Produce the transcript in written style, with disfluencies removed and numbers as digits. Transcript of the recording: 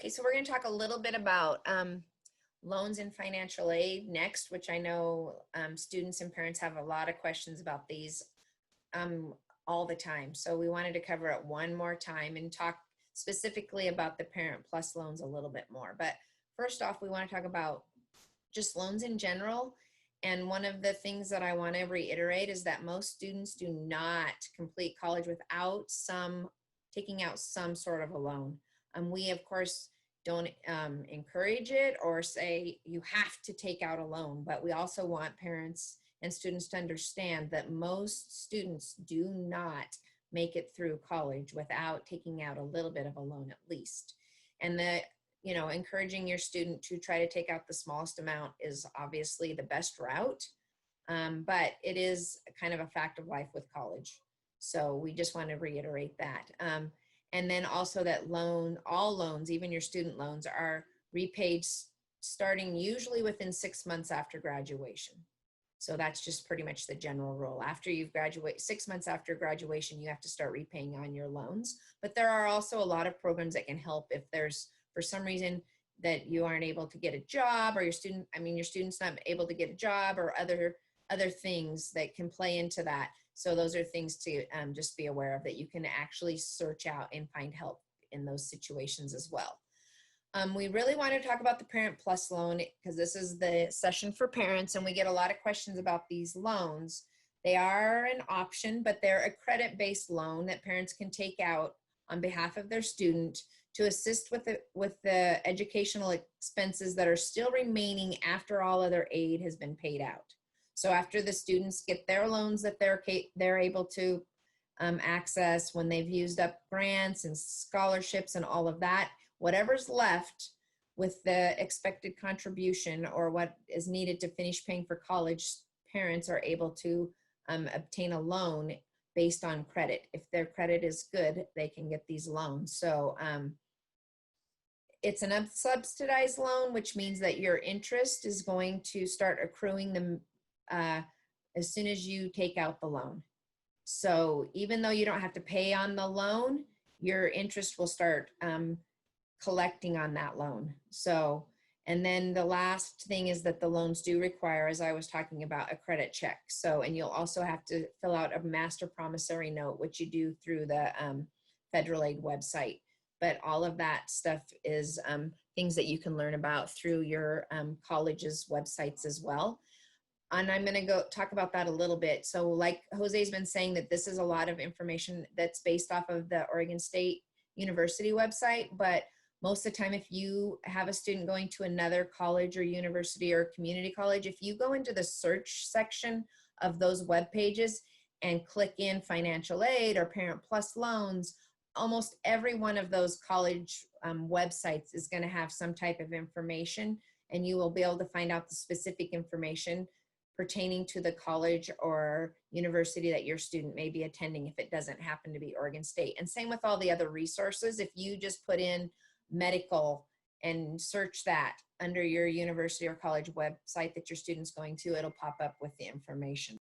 Okay, so we're going to talk a little bit about loans and financial aid next, which I know students and parents have a lot of questions about these all the time. So we wanted to cover it one more time and talk specifically about the Parent Plus loans a little bit more. But first off, we want to talk about just loans in general. And one of the things that I want to reiterate is that most students do not complete college without taking out some sort of a loan. We, of course, don't encourage it or say you have to take out a loan, but we also want parents and students to understand that most students do not make it through college without taking out a little bit of a loan at least. And encouraging your student to try to take out the smallest amount is obviously the best route, but it is kind of a fact of life with college. So we just want to reiterate that. And then also that all loans, even your student loans, are repaid starting usually within 6 months after graduation. So that's just pretty much the general rule. After you've graduated, 6 months after graduation, you have to start repaying on your loans. But there are also a lot of programs that can help if there's, for some reason, that you aren't able to get a job, or your student's not able to get a job, or other things that can play into that. So those are things to just be aware of, that you can actually search out and find help in those situations as well. We really want to talk about the Parent Plus loan because this is the session for parents, and we get a lot of questions about these loans. They are an option, but they're a credit-based loan that parents can take out on behalf of their student to assist with the educational expenses that are still remaining after all other aid has been paid out. So after the students get their loans that they're able to access, when they've used up grants and scholarships and all of that, whatever's left with the expected contribution or what is needed to finish paying for college, parents are able to obtain a loan based on credit. If their credit is good, they can get these loans. So it's an unsubsidized loan, which means that your interest is going to start accruing them as soon as you take out the loan. So even though you don't have to pay on the loan, your interest will start collecting on that loan. So, and then the last thing is that the loans do require, as I was talking about, a credit check. So, and you'll also have to fill out a master promissory note, which you do through the federal aid website. But all of that stuff is things that you can learn about through your college's websites as well. And I'm going to go talk about that a little bit. So like Jose's been saying, that this is a lot of information that's based off of the Oregon State University website, but most of the time, if you have a student going to another college or university or community college, if you go into the search section of those web pages and click in financial aid or Parent Plus loans, almost every one of those college websites is going to have some type of information, and you will be able to find out the specific information pertaining to the college or university that your student may be attending if it doesn't happen to be Oregon State. And same with all the other resources. If you just put in medical and search that under your university or college website that your student's going to, it'll pop up with the information.